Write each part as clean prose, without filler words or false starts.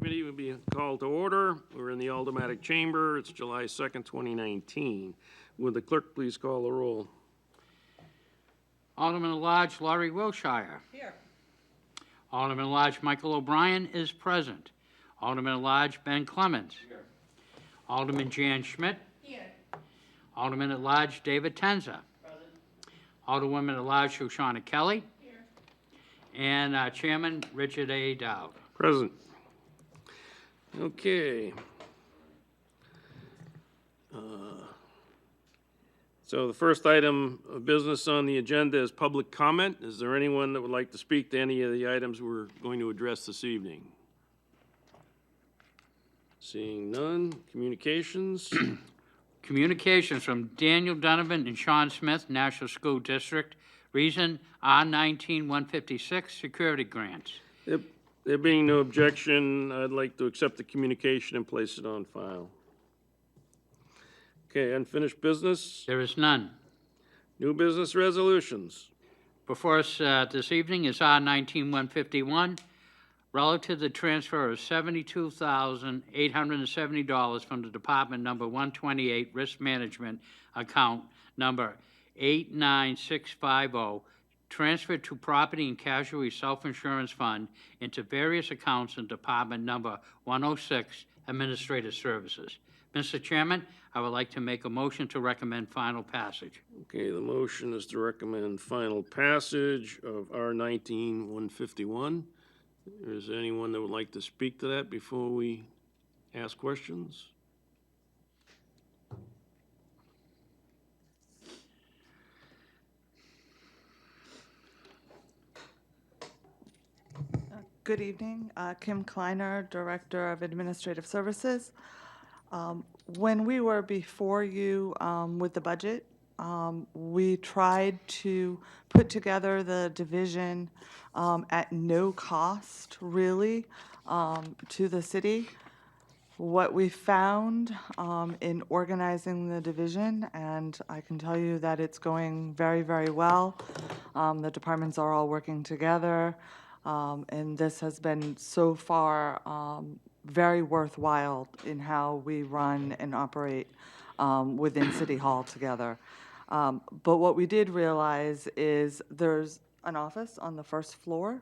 Committee will be called to order. We're in the Aldermatic Chamber. It's July 2nd, 2019. Would the clerk please call the roll? Alderman at Large Laurie Wilshire. Here. Alderman at Large Michael O'Brien is present. Alderman at Large Ben Clemens. Here. Alderman Jan Schmidt. Here. Alderman at Large David Tenza. Present. Alderwoman at Large Shoshana Kelly. Here. And Chairman Richard A. Dowd. Present. Okay. So the first item of business on the agenda is public comment. Is there anyone that would like to speak to any of the items we're going to address this evening? Seeing none. Communications. Communications from Daniel Donovan and Sean Smith, National School District. Reason R19-156 security grants. There being no objection, I'd like to accept the communication and place it on file. Okay, unfinished business. There is none. New business resolutions. Before us this evening is R19-151, relative to the transfer of $72,870 from the Department number 128 Risk Management account number 89650, transferred to Property and Casualty Self-Insurance Fund into various accounts in Department number 106 Administrative Services. Mr. Chairman, I would like to make a motion to recommend final passage. Okay, the motion is to recommend final passage of R19-151. Is there anyone that would like to speak to that before we ask questions? Good evening. Kim Kleiner, Director of Administrative Services. When we were before you with the budget, we tried to put together the division at no cost, really, to the city. What we found in organizing the division, and I can tell you that it's going very, very well. The departments are all working together. And this has been so far very worthwhile in how we run and operate within City Hall together. But what we did realize is there's an office on the first floor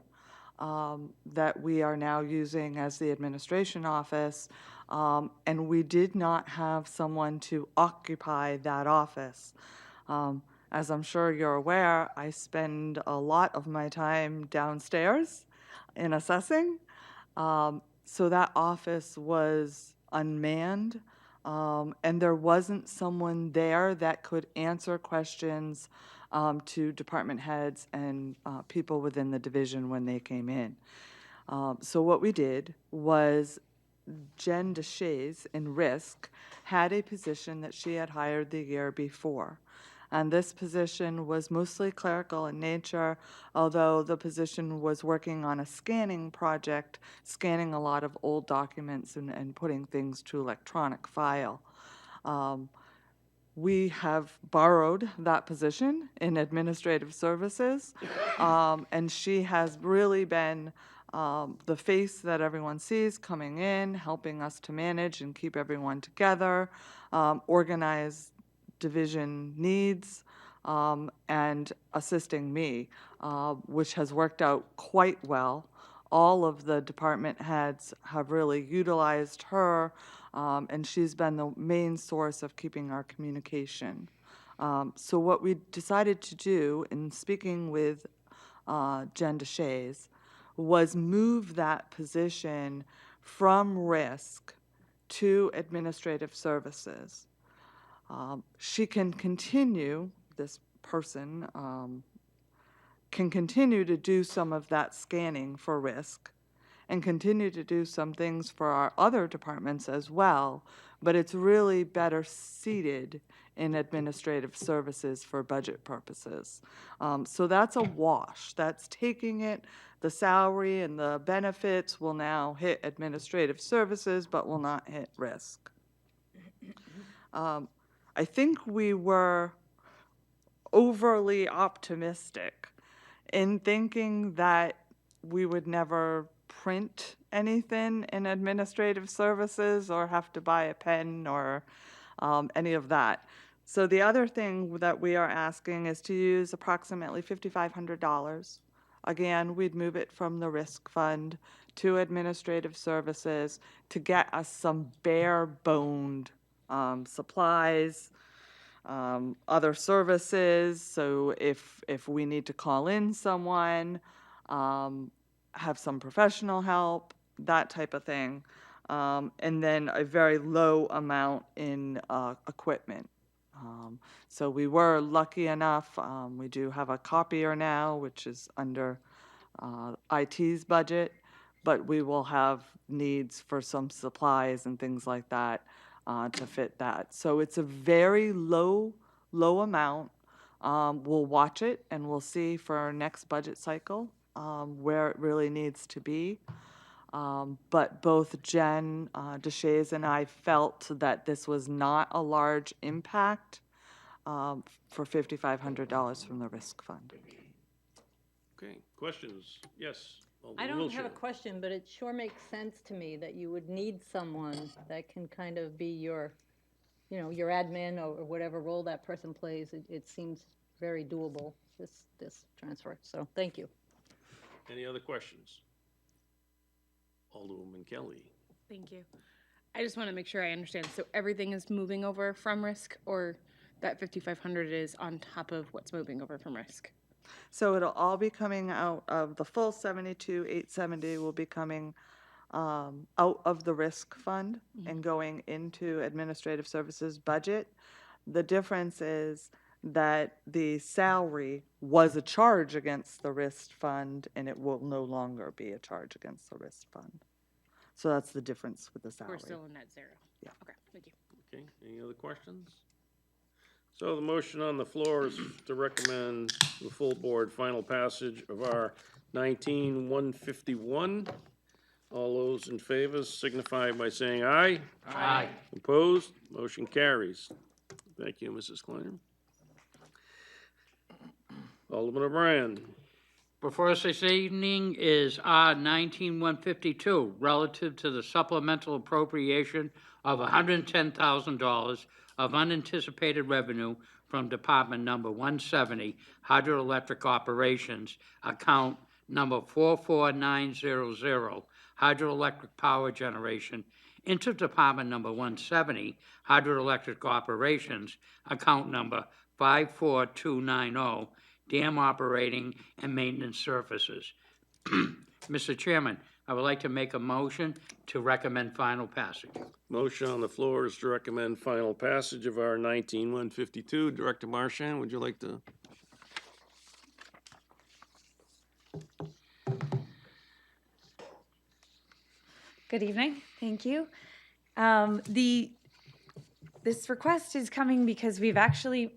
that we are now using as the administration office, and we did not have someone to occupy that office. As I'm sure you're aware, I spend a lot of my time downstairs in assessing. So that office was unmanned, and there wasn't someone there that could answer questions to department heads and people within the division when they came in. So what we did was Jen DeShays in Risk had a position that she had hired the year before. And this position was mostly clerical in nature, although the position was working on a scanning project, scanning a lot of old documents and putting things to electronic file. We have borrowed that position in administrative services, and she has really been the face that everyone sees coming in, helping us to manage and keep everyone together, organize division needs, and assisting me, which has worked out quite well. All of the department heads have really utilized her, and she's been the main source of keeping our communication. So what we decided to do in speaking with Jen DeShays was move that position from Risk to administrative services. She can continue, this person can continue to do some of that scanning for Risk and continue to do some things for our other departments as well, but it's really better seated in administrative services for budget purposes. So that's a wash. That's taking it. The salary and the benefits will now hit administrative services, but will not hit Risk. I think we were overly optimistic in thinking that we would never print anything in administrative services or have to buy a pen or any of that. So the other thing that we are asking is to use approximately $5,500. Again, we'd move it from the risk fund to administrative services to get us some bare-boned supplies, other services. So if we need to call in someone, have some professional help, that type of thing. And then a very low amount in equipment. So we were lucky enough, we do have a copier now, which is under IT's budget, but we will have needs for some supplies and things like that to fit that. So it's a very low amount. We'll watch it and we'll see for our next budget cycle where it really needs to be. But both Jen DeShays and I felt that this was not a large impact for $5,500 from the risk fund. Okay, questions? Yes. Alderman I don't have a Wiltshire. question, but it sure makes sense to me that you would need someone that can kind of be your, your admin or whatever role that person plays. It seems very doable, this transfer. So, thank you. Any other questions? Alderwoman Kelly. Thank you. I just want to make sure I understand. So everything is moving over from risk, or that 5,500 is on top of what's moving over from risk? So it'll all be coming out of the full 72,870 will be coming out of the risk fund and going into administrative services budget. The difference is that the salary was a charge against the risk fund and it will no longer be a charge against the risk fund. So that's the difference with the salary. We're still in net zero? Yeah. Okay, thank you. Okay, any other questions? So the motion on the floor is to recommend the full board final passage of our 19-151. All those in favor signify by saying aye. Aye. Opposed? Motion carries. Thank you, Mrs. Kleiner. Alderman O'Brien. Before us this evening is R 19-152, relative to the supplemental appropriation of $110,000 of unanticipated revenue from Department Number 170, Hydroelectric Operations, account number 44900, Hydroelectric Power Generation, into Department Number 170, Hydroelectric Operations, account number 54290, Dam Operating and Maintenance Services. Mr. Chairman, I would like to make a motion to recommend final passage. Motion on the floor is to recommend final passage of our 19-152. Director Marchand, would you like to? Good evening. Thank you. This request is coming because we've actually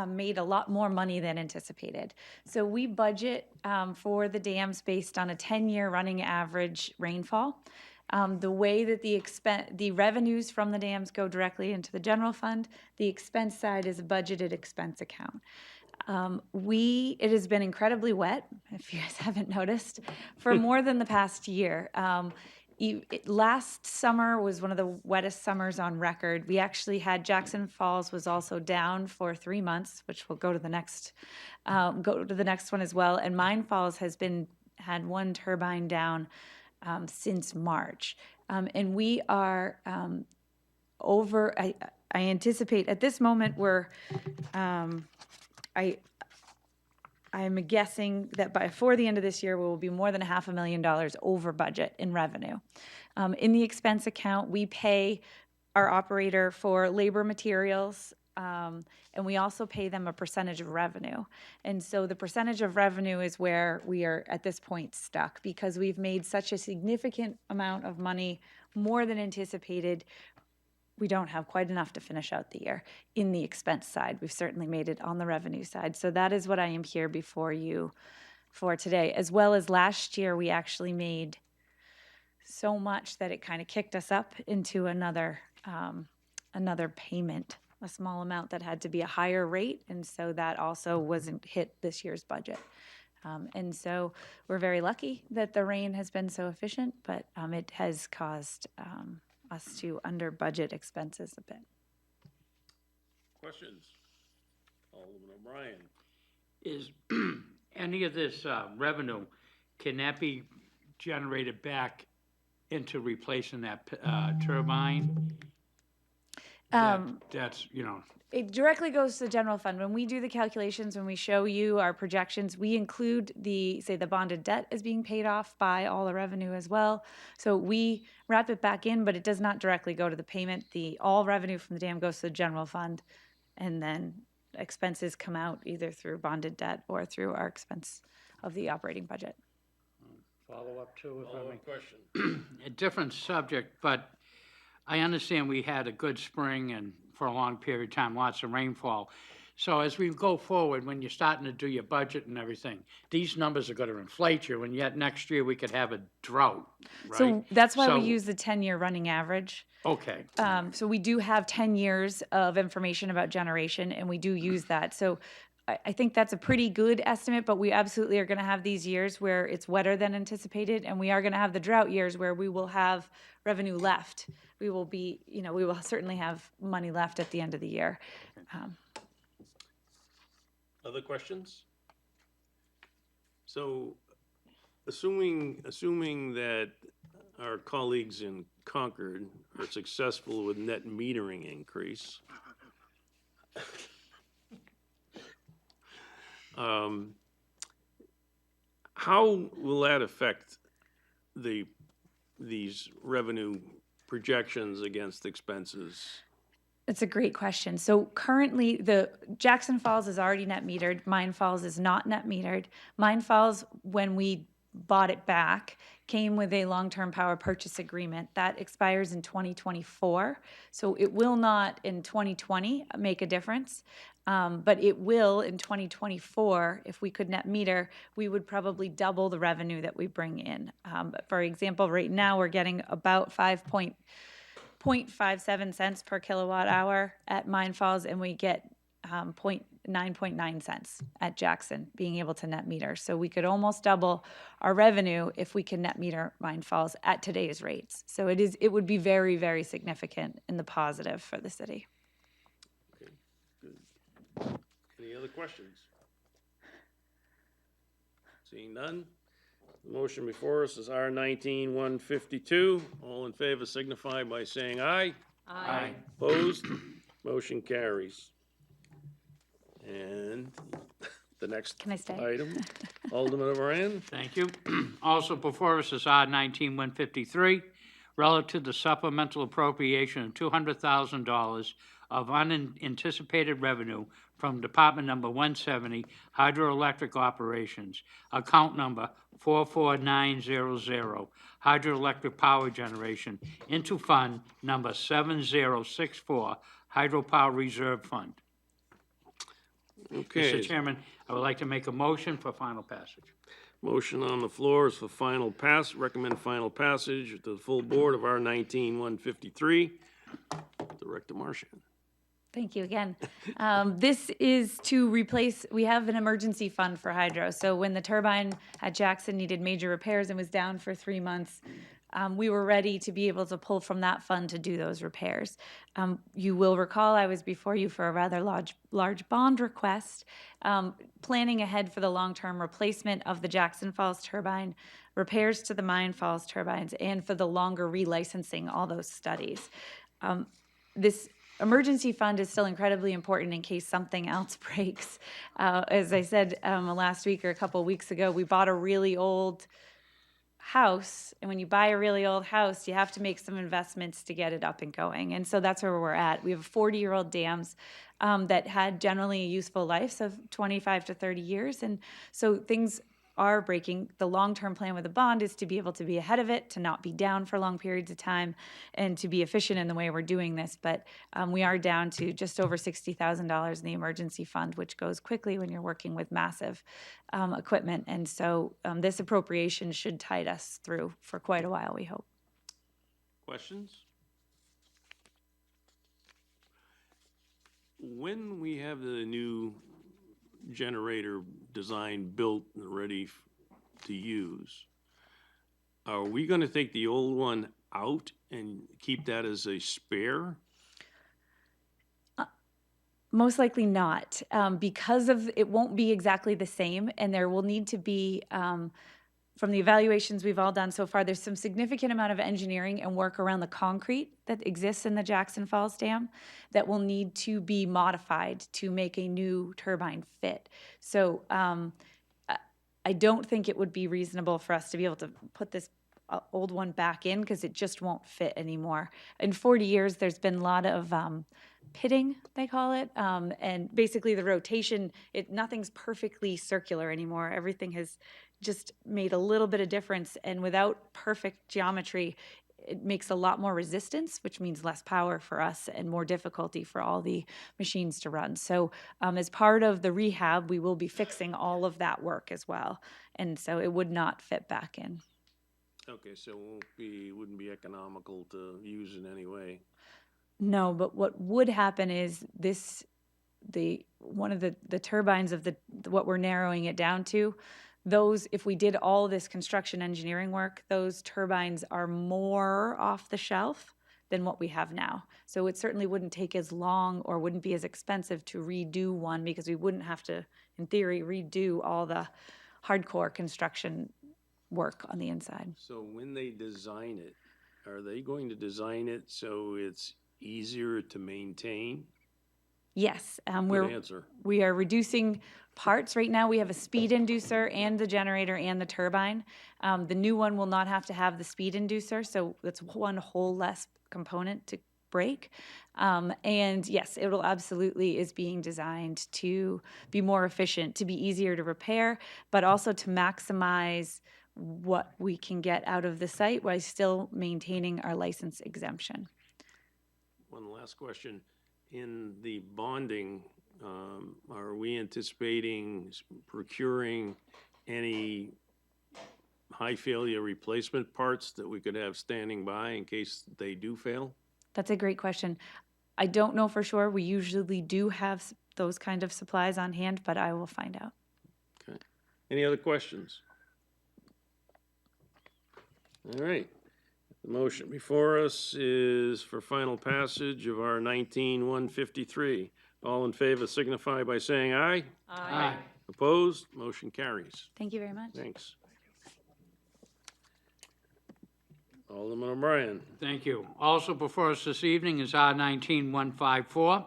made a lot more money than anticipated. So we budget for the dams based on a 10-year running average rainfall. The way that the revenues from the dams go directly into the general fund, the expense side is a budgeted expense account. It has been incredibly wet, if you guys haven't noticed, for more than the past year. Last summer was one of the wettest summers on record. We actually had Jackson Falls was also down for 3 months, which will go to the next one as well. And Mine Falls had one turbine down since March, and we are over. I anticipate at this moment I'm guessing that before the end of this year, we will be more than $500,000 over budget in revenue. In the expense account, we pay our operator for labor materials, and we also pay them a percentage of revenue. And so the percentage of revenue is where we are at this point stuck, because we've made such a significant amount of money, more than anticipated. We don't have quite enough to finish out the year in the expense side. We've certainly made it on the revenue side. So that is what I am here before you for today. As well as last year, we actually made so much that it kind of kicked us up into another payment, a small amount that had to be a higher rate. And so that also wasn't hit this year's budget. And so we're very lucky that the rain has been so efficient, but it has caused us to under budget expenses a bit. Questions? Alderman O'Brien. Is any of this revenue, can that be generated back into replacing that turbine? That's, It directly goes to the general fund. When we do the calculations, when we show you our projections, we include the bonded debt as being paid off by all the revenue as well. So we wrap it back in, but it does not directly go to the payment. All revenue from the dam goes to the general fund, and then expenses come out either through bonded debt or through our expense of the operating budget. follow up too, if I may? Follow-up question. A different subject, but I understand we had a good spring and for a long period of time, lots of rainfall. So as we go forward, when you're starting to do your budget and everything, these numbers are going to inflate you, and yet next year we could have a drought, right? So that's why we So- use the 10-year running average. Okay, So we do have 10 years of information about generation, and we do use that. So I think that's a pretty good estimate, but we absolutely are going to have these years where it's wetter than anticipated, and we are going to have the drought years where we will have revenue left. We will be, we will certainly have money left at the end of the year. Other questions? So, assuming that our colleagues in Concord are successful with net metering increase, how will that affect these revenue projections against expenses? It's a great question. So currently, the Jackson Falls is already net metered. Mine Falls is not net metered. Mine Falls, when we bought it back, came with a long-term power purchase agreement that expires in 2024. So it will not in 2020 make a difference, but it will in 2024. If we could net meter, we would probably double the revenue that we bring in. For example, right now we're getting about 0.57 cents per kilowatt hour at Mine Falls, and we get 9.9 cents at Jackson, being able to net meter. So we could almost double our revenue if we can net meter Mine Falls at today's rates. So it would be very, very significant in the positive for the city. Okay, good. Any other questions? Seeing none? The motion before us is R19-152. All in favor signify by saying aye. Aye. Opposed? Motion carries. And the next Can I stay? item, Alderman O'Brien. Thank you. Also before us is R19-153, relative to the supplemental appropriation of $200,000 of unanticipated revenue from Department Number 170, Hydroelectric Operations, account number 44900, Hydroelectric Power Generation, into Fund Number 7064, Hydropower Reserve Fund. Okay. Mr. Chairman, I would like to make a motion for final passage. Motion on the floor is for recommend final passage to the full board of R19-153. Director Marchand. Thank you again. This is to replace, we have an emergency fund for hydro. So when the turbine at Jackson needed major repairs and was down for 3 months, we were ready to be able to pull from that fund to do those repairs. You will recall I was before you for a rather large bond request, planning ahead for the long-term replacement of the Jackson Falls turbine, repairs to the Mine Falls turbines, and for the longer relicensing, all those studies. This emergency fund is still incredibly important in case something else breaks. As I said last week or a couple of weeks ago, we bought a really old house, and when you buy a really old house, you have to make some investments to get it up and going, and so that's where we're at. We have 40-year-old dams that had generally useful lives of 25 to 30 years, and so things are breaking. The long-term plan with the bond is to be able to be ahead of it, to not be down for long periods of time, and to be efficient in the way we're doing this. But we are down to just over $60,000 in the emergency fund, which goes quickly when you're working with massive equipment. And so this appropriation should tide us through for quite a while, we hope. Questions? When we have the new generator designed, built, and ready to use. Are we gonna take the old one out and keep that as a spare? Most likely not, because of, it won't be exactly the same, and there will need to be, from the evaluations we've all done so far, there's some significant amount of engineering and work around the concrete that exists in the Jackson Falls Dam that will need to be modified to make a new turbine fit. So I don't think it would be reasonable for us to be able to put this old one back in because it just won't fit anymore. In 40 years, there's been a lot of pitting, they call it, and basically the rotation, nothing's perfectly circular anymore. Everything has just made a little bit of difference, and without perfect geometry, it makes a lot more resistance, which means less power for us and more difficulty for all the machines to run. So as part of the rehab, we will be fixing all of that work as well. And so it would not fit back in. Okay, so it wouldn't be economical to use in any way. No, but what would happen is one of the turbines of what we're narrowing it down to, those, if we did all this construction engineering work, those turbines are more off the shelf than what we have now. So it certainly wouldn't take as long or wouldn't be as expensive to redo one because we wouldn't have to, in theory, redo all the hardcore construction work on the inside. So when they design it, are they going to design it so it's easier to maintain? Yes, Good answer. we are reducing parts. Right now, we have a speed inducer and the generator and the turbine. The new one will not have to have the speed inducer, so that's one whole less component to break. And yes, it will absolutely is being designed to be more efficient, to be easier to repair, but also to maximize what we can get out of the site while still maintaining our license exemption. One last question. In the bonding, are we anticipating procuring any high failure replacement parts that we could have standing by in case they do fail? That's a great question. I don't know for sure. We usually do have those kind of supplies on hand, but I will find out. Okay. Any other questions? All right. The motion before us is for final passage of our 19-153. All in favor signify by saying aye. Aye. Opposed? Motion carries. Thank you very much. Thanks. Alderman O'Brien. Thank you. Also before us this evening is R 19-154,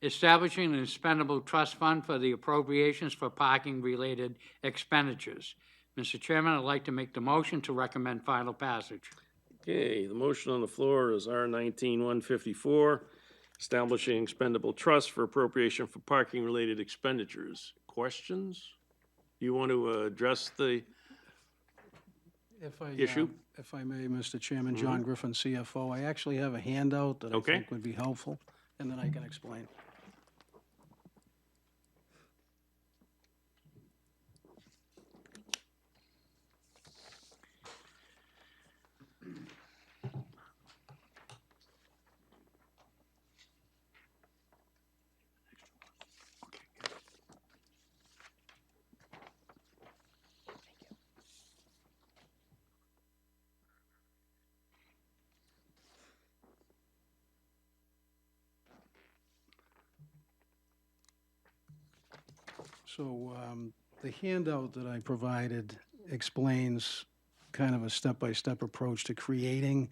establishing an expendable trust fund for the appropriations for parking-related expenditures. Mr. Chairman, I'd like to make the motion to recommend final passage. Okay, the motion on the floor is R 19-154, establishing expendable trust for appropriation for parking-related expenditures. Questions? Do you want to address the issue? If I may, Mr. Chairman, John Griffin, CFO. I actually have a handout that I Okay. think would be helpful, and then I can explain. So the handout that I provided explains kind of a step-by-step approach to creating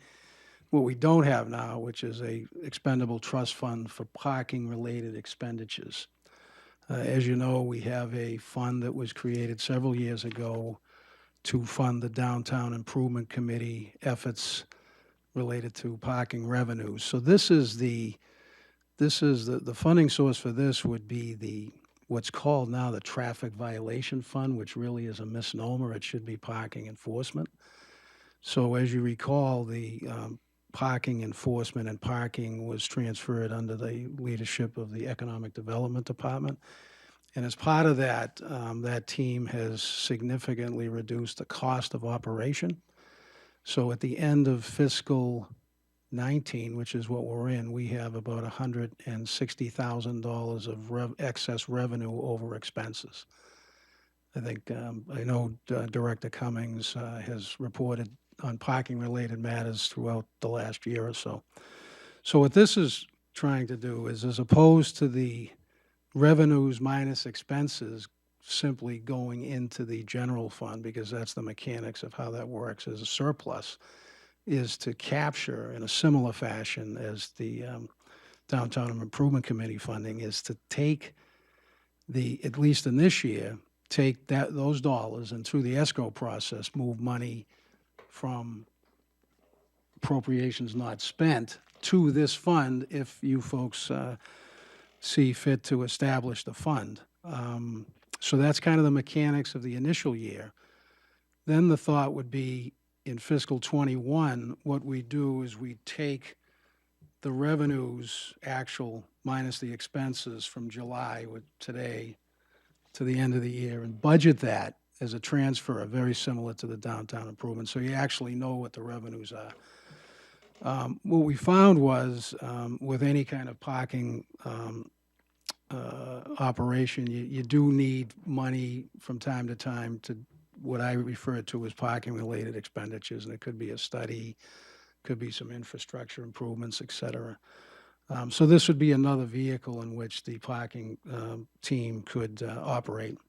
what we don't have now, which is a expendable trust fund for parking-related expenditures. As you know, we have a fund that was created several years ago to fund the Downtown Improvement Committee efforts related to parking revenues. So this is the funding source for this would be what's called now the Traffic Violation Fund, which really is a misnomer. It should be parking enforcement. So as you recall, the parking enforcement and parking was transferred under the leadership of the Economic Development Department. And as part of that, that team has significantly reduced the cost of operation. So at the end of fiscal 19, which is what we're in, we have about $160,000 of excess revenue over expenses. I think, I know Director Cummings has reported on parking-related matters throughout the last year or so. So what this is trying to do is, as opposed to the revenues minus expenses simply going into the general fund, because that's the mechanics of how that works as a surplus, is to capture in a similar fashion as the Downtown Improvement Committee funding, is to take at least in this year, take those dollars and through the escrow process, move money from appropriations not spent to this fund if you folks see fit to establish the fund. So that's kind of the mechanics of the initial year. Then the thought would be in fiscal '21, what we do is we take the revenues actual minus the expenses from July with today to the end of the year and budget that as a transfer, very similar to the downtown improvement. So you actually know what the revenues are. What we found was with any kind of parking operation, you do need money from time to time to what I refer to as parking-related expenditures, and it could be a study, could be some infrastructure improvements, et cetera. So this would be another vehicle in which the parking team could operate.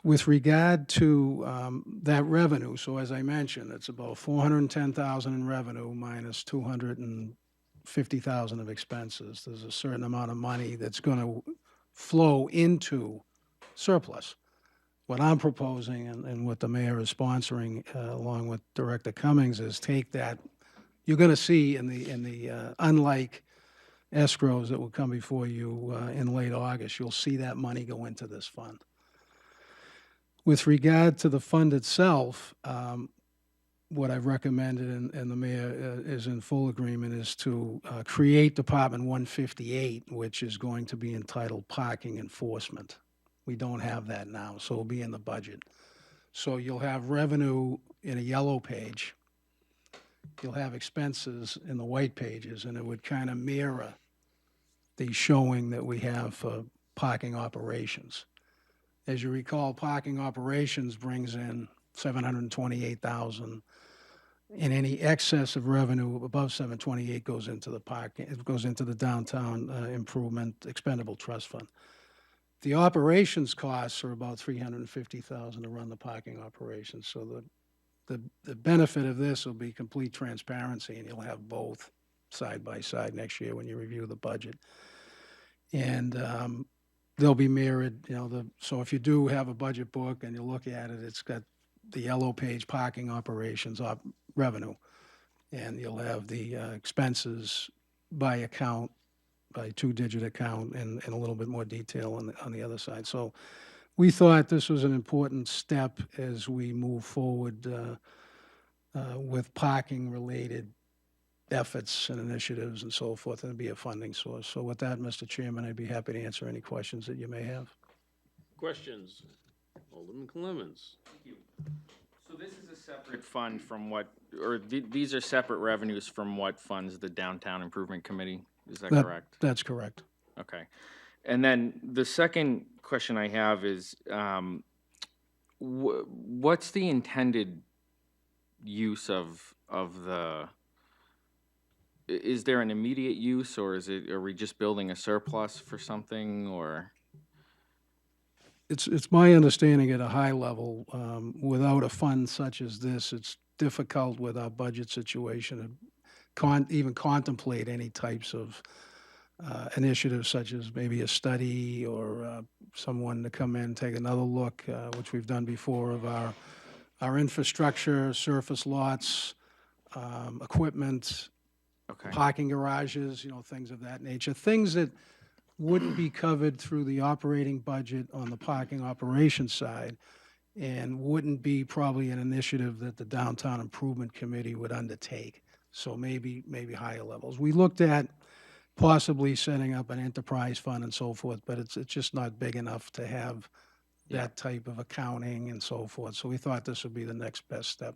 With regard to that revenue, so as I mentioned, it's about $410,000 in revenue minus $250,000 of expenses. There's a certain amount of money that's going to flow into surplus. What I'm proposing and what the mayor is sponsoring, along with Director Cummings, is take that. You're going to see in the unlike escrows that will come before you in late August, you'll see that money go into this fund. With regard to the fund itself, what I've recommended, and the mayor is in full agreement, is to create Department 158, which is going to be entitled Parking Enforcement. We don't have that now, so it'll be in the budget. So you'll have revenue in a yellow page. You'll have expenses in the white pages, and it would kind of mirror the showing that we have for parking operations. As you recall, parking operations brings in $728,000, and any excess of revenue above $728 goes into the parking. It goes into the downtown improvement expendable trust fund. The operations costs are about $350,000 to run the parking operations. So the benefit of this will be complete transparency, and you'll have both side by side next year when you review the budget. And they'll be mirrored, so if you do have a budget book and you look at it, it's got the yellow page parking operations revenue, and you'll have the expenses by account, by two-digit account, and a little bit more detail on the other side. So we thought this was an important step as we move forward with parking-related efforts and initiatives and so forth, and it'd be a funding source. So with that, Mr. Chairman, I'd be happy to answer any questions that you may have. Questions? Alderman Clemmons. So this is a separate fund from what, or these are separate revenues from what funds the Downtown Improvement Committee? Is that correct? That's correct. Okay. And then the second question I have is, what's the intended use of the, is there an immediate use, or are we just building a surplus for something, or? It's my understanding at a high level, without a fund such as this, it's difficult with our budget situation to even contemplate any types of initiatives such as maybe a study or someone to come in, take another look, which we've done before, of our infrastructure, surface lots, equipment, Okay. parking garages, things of that nature. Things that wouldn't be covered through the operating budget on the parking operations side and wouldn't be probably an initiative that the Downtown Improvement Committee would undertake. So maybe higher levels. We looked at possibly setting up an enterprise fund and so forth, but it's just not big enough to have that type of accounting and so forth. So we thought this would be the next best step.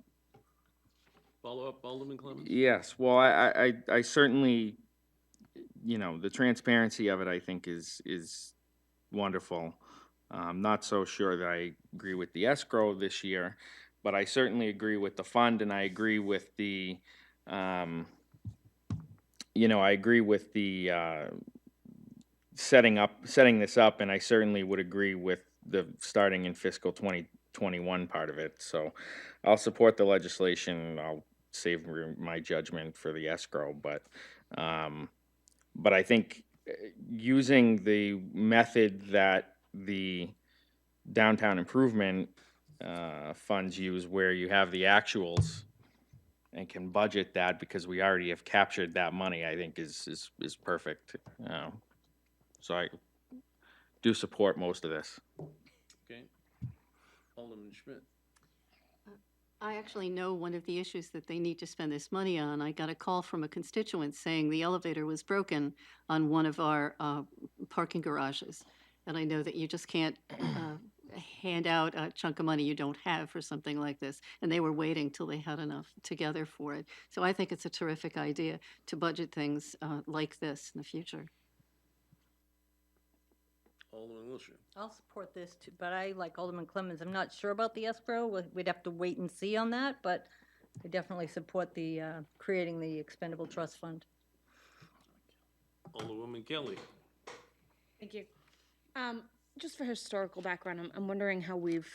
Follow up, Alderman Clemmons? Yes, well, I certainly, the transparency of it, I think, is wonderful. I'm not so sure that I agree with the escrow this year, but I certainly agree with the fund, and I agree with the, I agree with the setting this up, and I certainly would agree with the starting in fiscal 2021 part of it. So I'll support the legislation. I'll save my judgment for the escrow, but I think using the method that the downtown improvement funds use, where you have the actuals and can budget that because we already have captured that money, I think is perfect. So I do support most of this. Okay. Alderman Schmidt. I actually know one of the issues that they need to spend this money on. I got a call from a constituent saying the elevator was broken on one of our parking garages. And I know that you just can't hand out a chunk of money you don't have for something like this. And they were waiting till they had enough together for it. So I think it's a terrific idea to budget things like this in the future. Alderman Wilshire. I'll support this too, but I, like Alderman Clemmons, I'm not sure about the escrow. We'd have to wait and see on that, but I definitely support the, creating the expendable trust fund. Alderwoman Kelly. Thank you. Just for historical background, I'm wondering how we've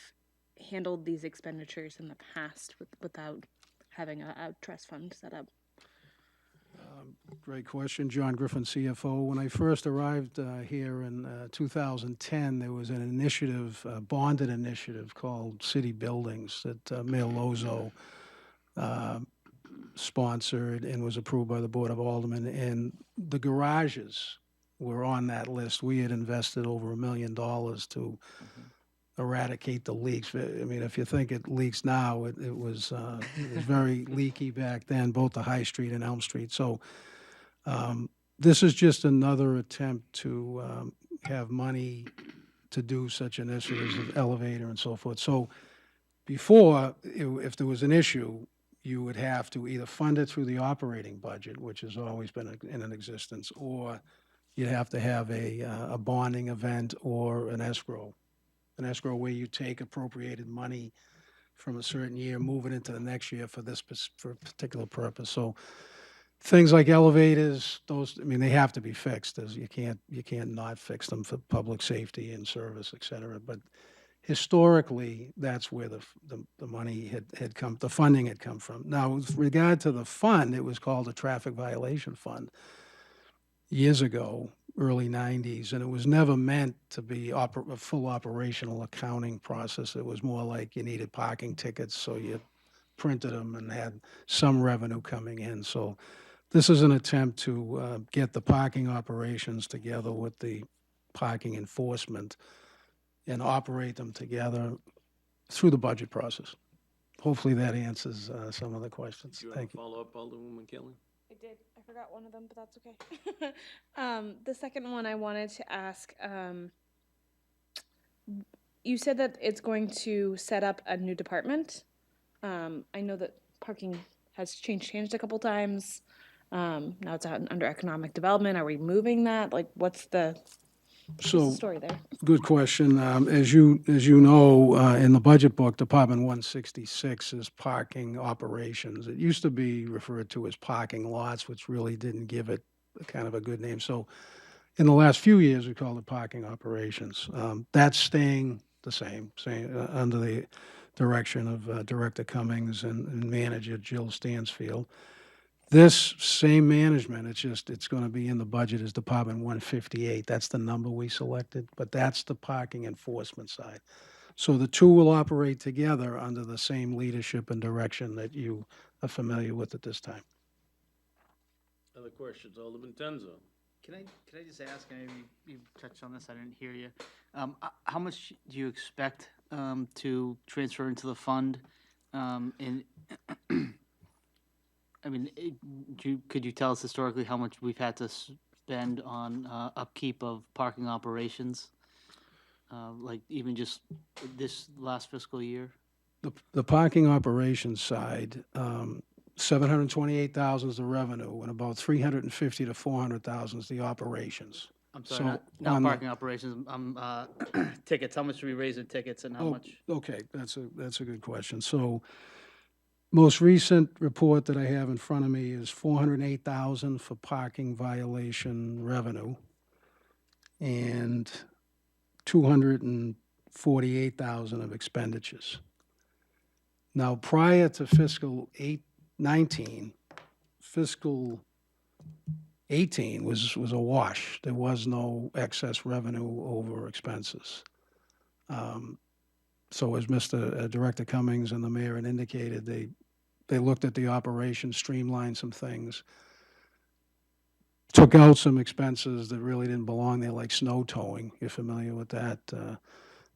handled these expenditures in the past without having a trust fund set up. Great question. John Griffin, CFO. When I first arrived here in 2010, there was an initiative, a bonded initiative called City Buildings that Mayor Lozo sponsored and was approved by the Board of Aldermen. And the garages were on that list. We had invested over $1 million to eradicate the leaks. I mean, if you think it leaks now, it was very leaky back then, both the High Street and Elm Street. So this is just another attempt to have money to do such initiatives of elevator and so forth. So before, if there was an issue, you would have to either fund it through the operating budget, which has always been in existence, or you'd have to have a bonding event or an escrow where you take appropriated money from a certain year, move it into the next year for for a particular purpose. So things like elevators, those, I mean, they have to be fixed. You can't not fix them for public safety and service, et cetera. But historically, that's where the money had come, the funding had come from. Now, with regard to the fund, it was called a traffic violation fund years ago, early 90s, and it was never meant to be a full operational accounting process. It was more like you needed parking tickets, so you printed them and had some revenue coming in. So this is an attempt to get the parking operations together with the parking enforcement and operate them together through the budget process. Hopefully that answers some of the questions. Do you have Thank a you. follow-up, Alderwoman Kelly? I did. I forgot one of them, but that's okay. The second one I wanted to ask, you said that it's going to set up a new department. I know that parking has changed a couple times. Now it's out under economic development. Are we moving that? Like, what's the story there? Good question. As you know, in the budget book, Department 166 is parking operations. It used to be referred to as parking lots, which really didn't give it kind of a good name. So in the last few years, we called it parking operations. That's staying the same, under the direction of Director Cummings and manager Jill Stansfield. This same management, it's going to be in the budget as Department 158. That's the number we selected, but that's the parking enforcement side. So the two will operate together under the same leadership and direction that you are familiar with at this time. Other questions, Alderman Tenzo? Can I just ask, and maybe you touched on this, I didn't hear you. How much do you expect to transfer into the fund? I mean, could you tell us historically how much we've had to spend on upkeep of parking operations? Like even just this last fiscal year? The parking operations side, 728,000 is the revenue, and about 350 to 400,000 is the operations. I'm sorry, So not on the- parking operations, tickets, how much do we raise in tickets and how Oh, much? okay, that's a good question. So most recent report that I have in front of me is 408,000 for parking violation revenue and 248,000 of expenditures. Now, prior to fiscal 19, fiscal 18 was a wash. There was no excess revenue over expenses. So as Mr. Director Cummings and the mayor had indicated, they looked at the operation, streamlined some things, took out some expenses that really didn't belong there, like snow towing. You're familiar with that,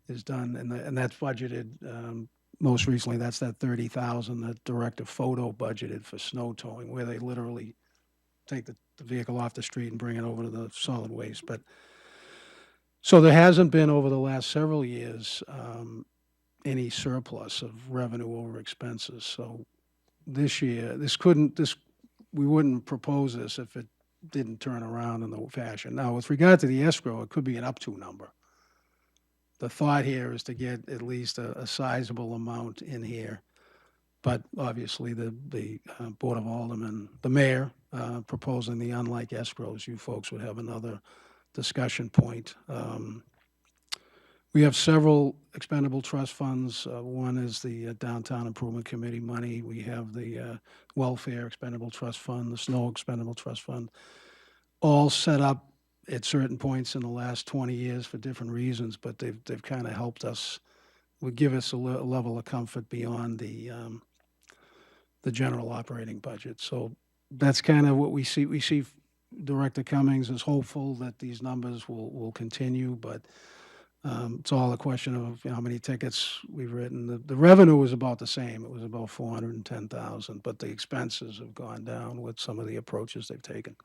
is done, and that's budgeted. Most recently, that's that 30,000 that Director Photo budgeted for snow towing, where they literally take the vehicle off the street and bring it over to the solid waste. But so there hasn't been over the last several years any surplus of revenue over expenses. So this year, we wouldn't propose this if it didn't turn around in the fashion. Now, with regard to the escrow, it could be an up to number. The thought here is to get at least a sizable amount in here. But obviously, the Board of Aldermen, the mayor, proposing the unlike escrows, you folks would have another discussion point. We have several expendable trust funds. One is the Downtown Improvement Committee money. We have the Welfare Expendable Trust Fund, the Snow Expendable Trust Fund, all set up at certain points in the last 20 years for different reasons, but they've kind of helped us, would give us a level of comfort beyond the general operating budget. So that's kind of what we see. We see Director Cummings is hopeful that these numbers will continue, but it's all a question of how many tickets we've written. The revenue was about the same. It was about 410,000, but the expenses have gone down with some of the approaches they've taken.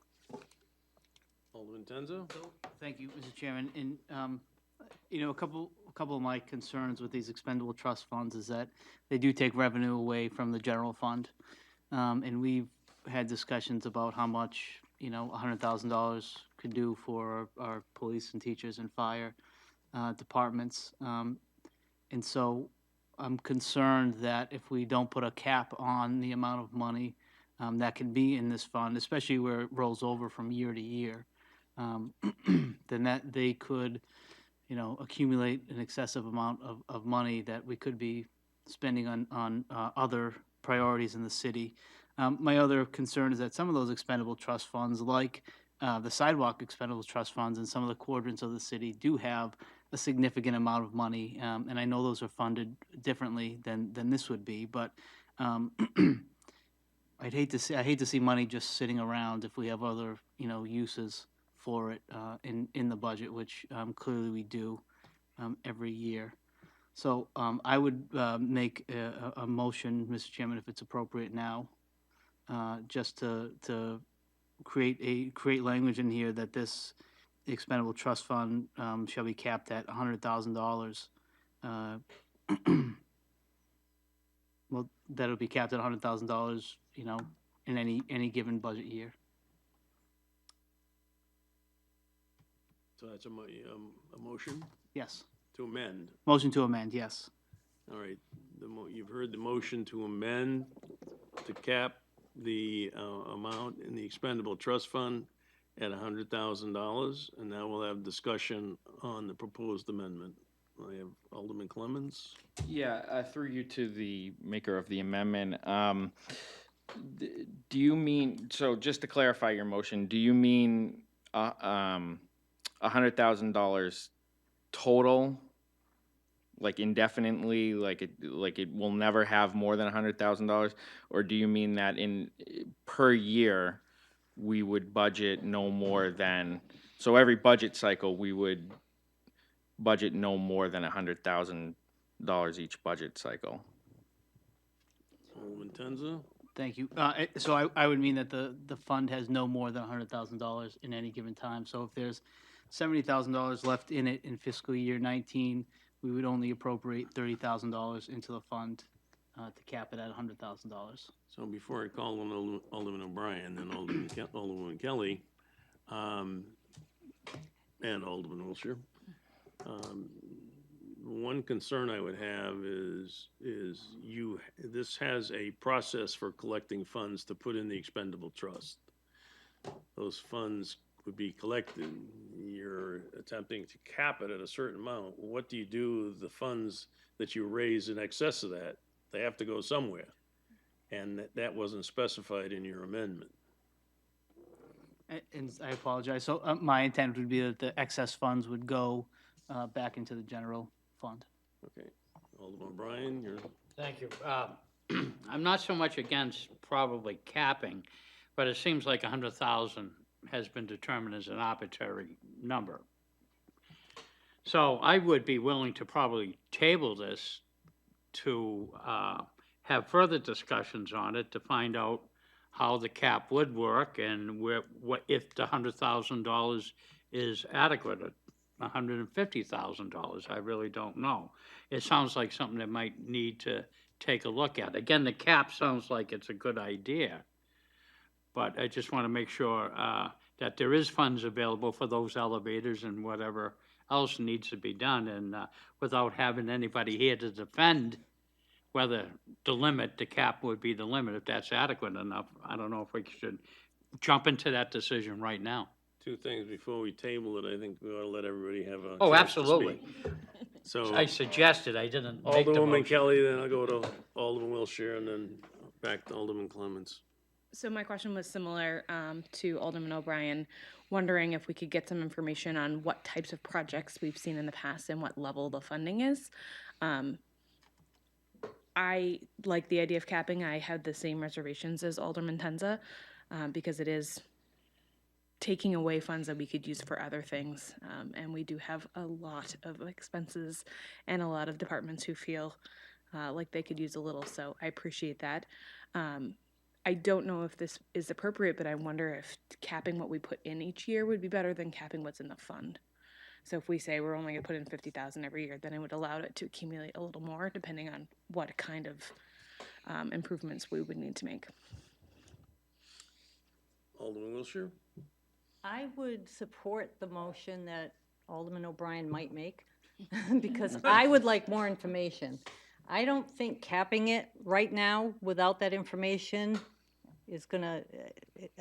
Alderman Tenzo? Thank you, Mr. Chairman. And, a couple of my concerns with these expendable trust funds is that they do take revenue away from the general fund. And we've had discussions about how much, $100,000 could do for our police and teachers and fire departments. And so I'm concerned that if we don't put a cap on the amount of money that can be in this fund, especially where it rolls over from year to year, then that they could, accumulate an excessive amount of money that we could be spending on other priorities in the city. My other concern is that some of those expendable trust funds, like the sidewalk expendable trust funds and some of the quadrants of the city, do have a significant amount of money, and I know those are funded differently than this would be, but I hate to see money just sitting around if we have other uses for it in the budget, which clearly we do every year. So I would make a motion, Mr. Chairman, if it's appropriate now, just to create language in here that this expendable trust fund shall be capped at $100,000. Well, that'll be capped at $100,000, in any given budget year. So that's a motion Yes. to amend. Motion to amend, yes. All right, you've heard the motion to amend to cap the amount in the expendable trust fund at $100,000, and now we'll have discussion on the proposed amendment. I have Alderman Clemmons. Yeah, through you to the maker of the amendment. Do you mean, so just to clarify your motion, do you mean $100,000 total, like indefinitely, like it will never have more than $100,000, or do you mean that per year we would budget no more than, so every budget cycle we would budget no more than $100,000 each budget cycle? Alderman Tenza? Thank you. So I would mean that the fund has no more than $100,000 in any given time. So if there's $70,000 left in it in fiscal year 19, we would only appropriate $30,000 into the fund to cap it at $100,000. So before I call on Alderman O'Brien and Alderwoman Kelly, And Alderman Wiltshire. One concern I would have is this has a process for collecting funds to put in the expendable trust. Those funds would be collected. You're attempting to cap it at a certain amount. What do you do with the funds that you raise in excess of that? They have to go somewhere. And that wasn't specified in your amendment. And I apologize. So my intent would be that the excess funds would go back into the general fund. Okay. Alderman O'Brien, you're. Thank you. I'm not so much against probably capping, but it seems like 100,000 has been determined as an arbitrary number. So I would be willing to probably table this to have further discussions on it to find out how the cap would work and what if the $100,000 is adequate. $150,000, I really don't know. It sounds like something that might need to take a look at. Again, the cap sounds like it's a good idea, but I just want to make sure that there is funds available for those elevators and whatever else needs to be done, and without having anybody here to defend whether the cap would be the limit, if that's adequate enough. I don't know if we should jump into that decision right now. Two things before we table it. I think we ought to let everybody have a. Oh, chance to absolutely. speak. So I suggested, I didn't make the Alderwoman motion. Kelly, then I'll go to Alderman Wiltshire, and then back to Alderman Clements. So my question was similar to Alderman O'Brien, wondering if we could get some information on what types of projects we've seen in the past and what level the funding is. I like the idea of capping. I had the same reservations as Alderman Tenza because it is taking away funds that we could use for other things. And we do have a lot of expenses and a lot of departments who feel like they could use a little. So I appreciate that. I don't know if this is appropriate, but I wonder if capping what we put in each year would be better than capping what's in the fund. So if we say we're only going to put in 50,000 every year, then it would allow it to accumulate a little more, depending on what kind of improvements we would need to make. Alderman Wiltshire? I would support the motion that Alderman O'Brien might make, because I would like more information. I don't think capping it right now without that information is gonna,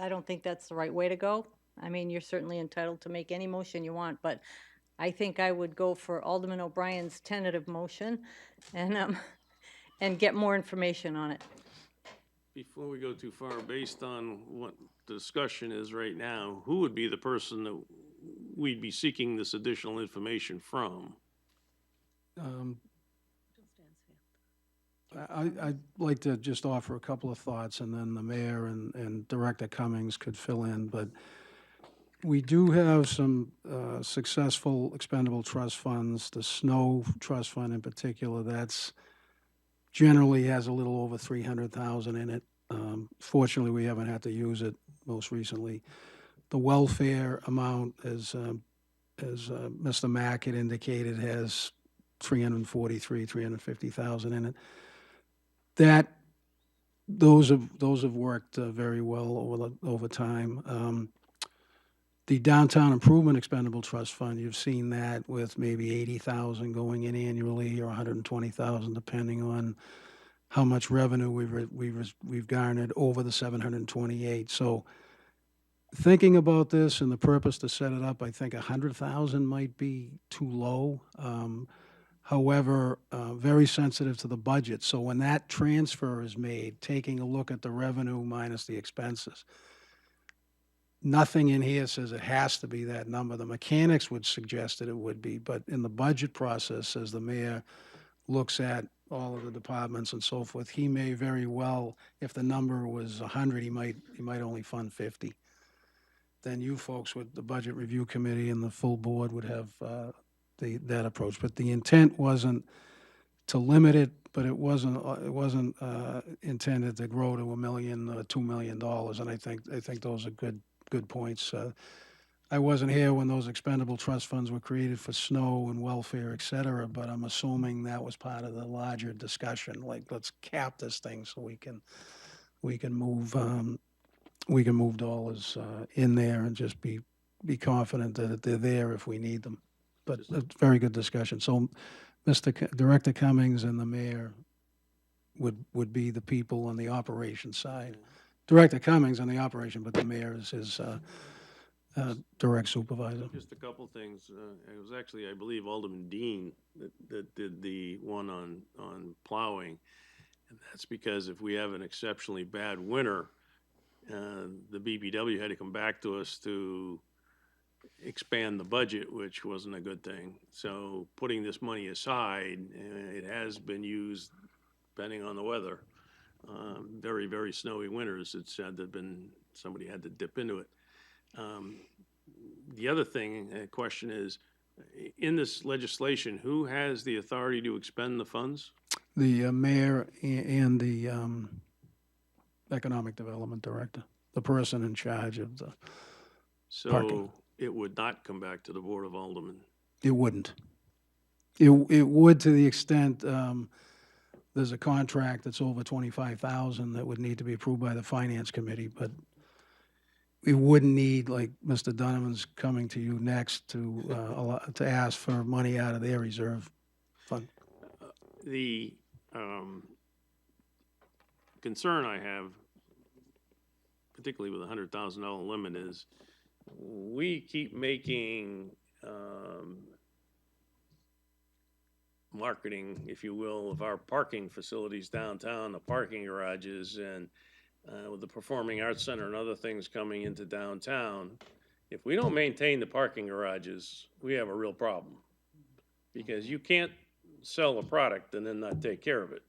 I don't think that's the right way to go. I mean, you're certainly entitled to make any motion you want, but I think I would go for Alderman O'Brien's tentative motion and get more information on it. Before we go too far, based on what the discussion is right now, who would be the person that we'd be seeking this additional information from? I'd like to just offer a couple of thoughts, and then the mayor and Director Cummings could fill in, but we do have some successful expendable trust funds. The snow trust fund in particular, that's generally has a little over 300,000 in it. Fortunately, we haven't had to use it most recently. The welfare amount, as Mr. Mack had indicated, has 350,000 in it. Those have worked very well over time. The downtown improvement expendable trust fund, you've seen that with maybe 80,000 going in annually, or 120,000, depending on how much revenue we've garnered over the 728. So thinking about this and the purpose to set it up, I think 100,000 might be too low. However, very sensitive to the budget. So when that transfer is made, taking a look at the revenue minus the expenses, nothing in here says it has to be that number. The mechanics would suggest that it would be, but in the budget process, as the mayor looks at all of the departments and so forth, he may very well, if the number was 100, he might only fund 50. Then you folks with the Budget Review Committee and the full board would have that approach. But the intent wasn't to limit it, but it wasn't intended to grow to $1 million, $2 million. And I think those are good points. I wasn't here when those expendable trust funds were created for snow and welfare, et cetera, but I'm assuming that was part of the larger discussion. Like, let's cap this thing so we can move dollars in there and just be be confident that they're there if we need them. But a very good discussion. So Director Cummings and the mayor would be the people on the operations side. Director Cummings on the operation, but the mayor is his direct supervisor. Just a couple things. It was actually, I believe, Alderman Dean that did the one on plowing. And that's because if we have an exceptionally bad winter, the BBW had to come back to us to expand the budget, which wasn't a good thing. So putting this money aside, it has been used, depending on the weather. Very, very snowy winters, it's had to been, somebody had to dip into it. The other thing, question is, in this legislation, who has the authority to expend the funds? The mayor and the economic development director, the person in charge of the parking. So it would not come back to the Board of Aldermen. It wouldn't. It would to the extent there's a contract that's over 25,000 that would need to be approved by the Finance Committee, but we wouldn't need, like Mr. Donovan's coming to you next to ask for money out of their reserve fund. The concern I have, particularly with a $100,000 limit, is we keep making marketing, if you will, of our parking facilities downtown, the parking garages, and with the Performing Arts Center and other things coming into downtown. If we don't maintain the parking garages, we have a real problem, because you can't sell a product and then not take care of it.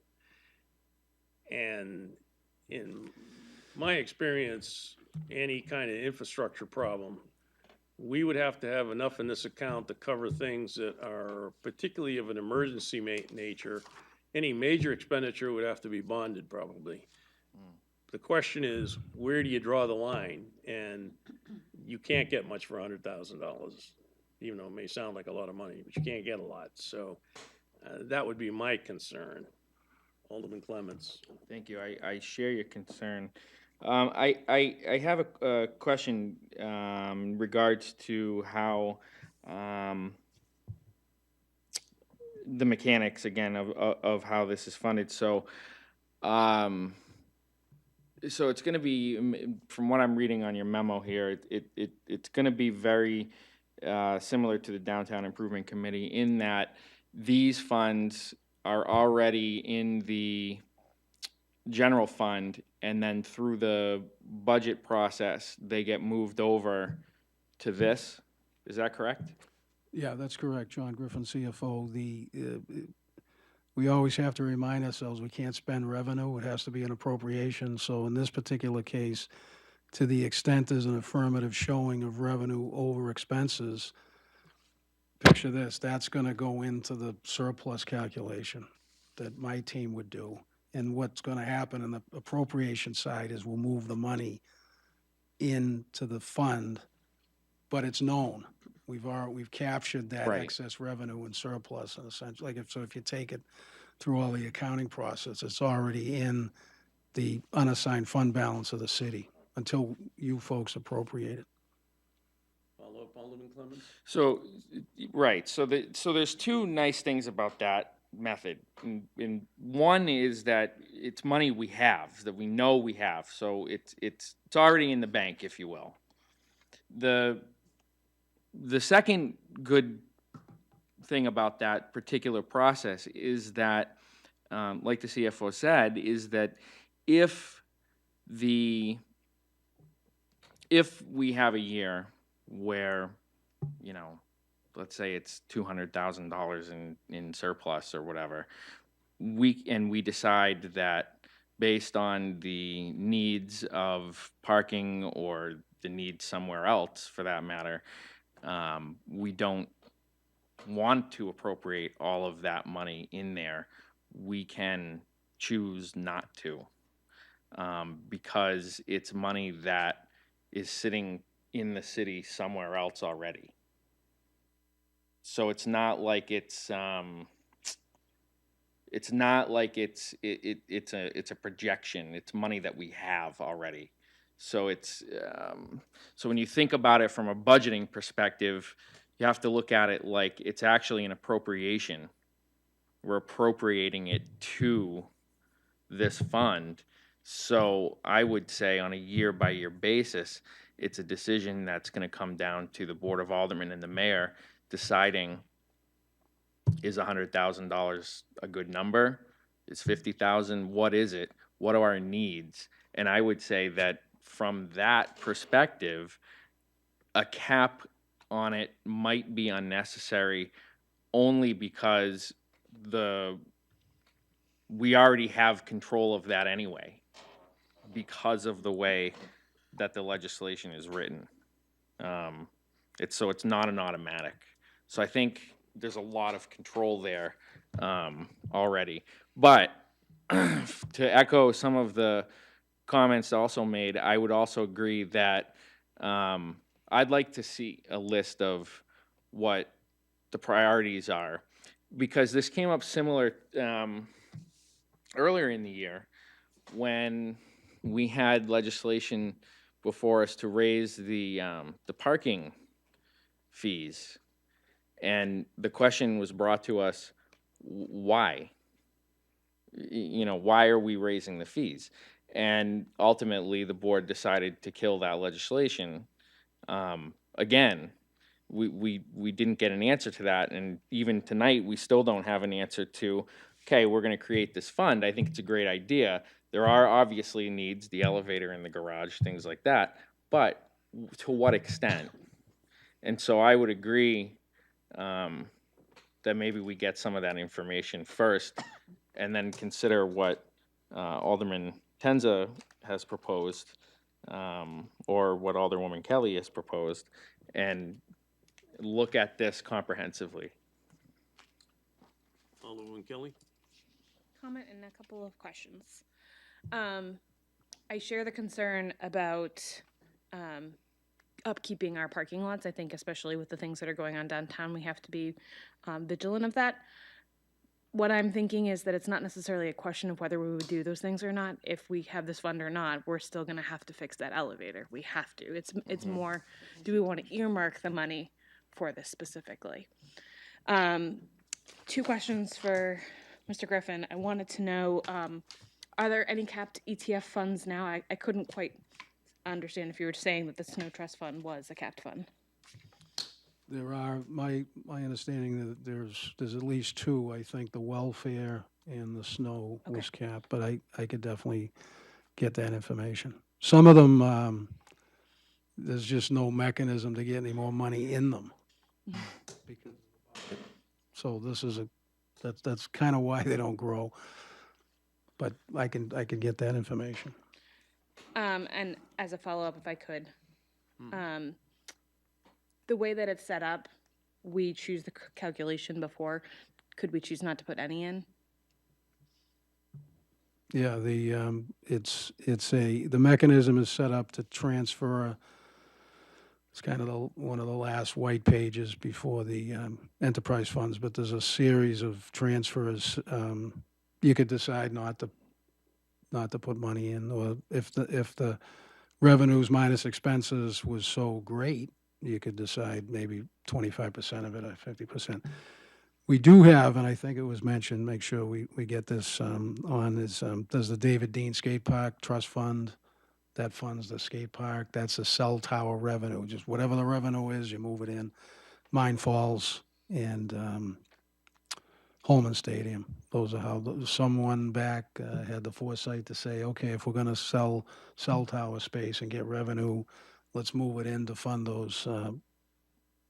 And in my experience, any kind of infrastructure problem, we would have to have enough in this account to cover things that are particularly of an emergency nature. Any major expenditure would have to be bonded, probably. The question is, where do you draw the line? And you can't get much for $100,000, even though it may sound like a lot of money, but you can't get a lot. So that would be my concern. Alderman Clements. Thank you. I share your concern. I have a question in regards to how the mechanics again of how this is funded. So so it's going to be, from what I'm reading on your memo here, it's going to be very similar to the Downtown Improvement Committee in that these funds are already in the general fund, and then through the budget process, they get moved over to this. Is that correct? Yeah, that's correct, John Griffin, CFO. We always have to remind ourselves we can't spend revenue. It has to be an appropriation. So in this particular case, to the extent there's an affirmative showing of revenue over expenses, picture this, that's going to go into the surplus calculation that my team would do. And what's going to happen in the appropriation side is we'll move the money into the fund, but it's known. We've captured that Right. excess revenue and surplus in a sense. If you take it through all the accounting process, it's already in the unassigned fund balance of the city until you folks appropriate it. Follow up, Alderman Clements? So, right. So there's two nice things about that method. And one is that it's money we have, that we know we have. So it's already in the bank, if you will. The second good thing about that particular process is that, like the CFO said, is that if we have a year where, let's say it's $200,000 in surplus or whatever, we decide that based on the needs of parking or the needs somewhere else for that matter, we don't want to appropriate all of that money in there, we can choose not to, because it's money that is sitting in the city somewhere else already. So it's not like it's a projection. It's money that we have already. So so when you think about it from a budgeting perspective, you have to look at it like it's actually an appropriation. We're appropriating it to this fund. So I would say on a year-by-year basis, it's a decision that's going to come down to the Board of Aldermen and the mayor deciding, is $100,000 a good number? Is 50,000? What is it? What are our needs? And I would say that from that perspective, a cap on it might be unnecessary only because we already have control of that anyway because of the way that the legislation is written. It's not an automatic. So I think there's a lot of control there already. But to echo some of the comments also made, I would also agree that I'd like to see a list of what the priorities are, because this came up similar earlier in the year when we had legislation before us to raise the parking fees, and the question was brought to us, why? Why are we raising the fees? And ultimately, the board decided to kill that legislation. Again, we didn't get an answer to that, and even tonight, we still don't have an answer to, okay, we're going to create this fund. I think it's a great idea. There are obviously needs, the elevator in the garage, things like that, but to what extent? And so I would agree that maybe we get some of that information first and then consider what Alderman Tenza has proposed or what Alderwoman Kelly has proposed and look at this comprehensively. Alderman Kelly? Comment and a couple of questions. I share the concern about upkeeping our parking lots. I think especially with the things that are going on downtown, we have to be vigilant of that. What I'm thinking is that it's not necessarily a question of whether we would do those things or not. If we have this fund or not, we're still going to have to fix that elevator. We have to. It's more, do we want to earmark the money for this specifically? Two questions for Mr. Griffin. I wanted to know, are there any capped ETF funds now? I couldn't quite understand if you were saying that the Snow Trust Fund was a capped fund. There are, my understanding that there's at least two. I think the welfare and the snow was capped, but I could definitely get that information. Some of them, there's just no mechanism to get any more money in them. So this is that's kind of why they don't grow. But I can get that information. And as a follow-up, if I could, the way that it's set up, we choose the calculation before. Could we choose not to put any in? Yeah, the mechanism is set up to transfer. It's kind of one of the last white pages before the enterprise funds, but there's a series of transfers. You could decide not to put money in, or if the revenues minus expenses was so great, you could decide maybe 25% of it or 50%. We do have, and I think it was mentioned, make sure we get this on, is there's the David Dean Skate Park Trust Fund. That funds the skate park. That's a cell tower revenue. Just whatever the revenue is, you move it in. Mine Falls and Holman Stadium. Those are how someone back had the foresight to say, okay, if we're going to sell cell tower space and get revenue, let's move it in to fund those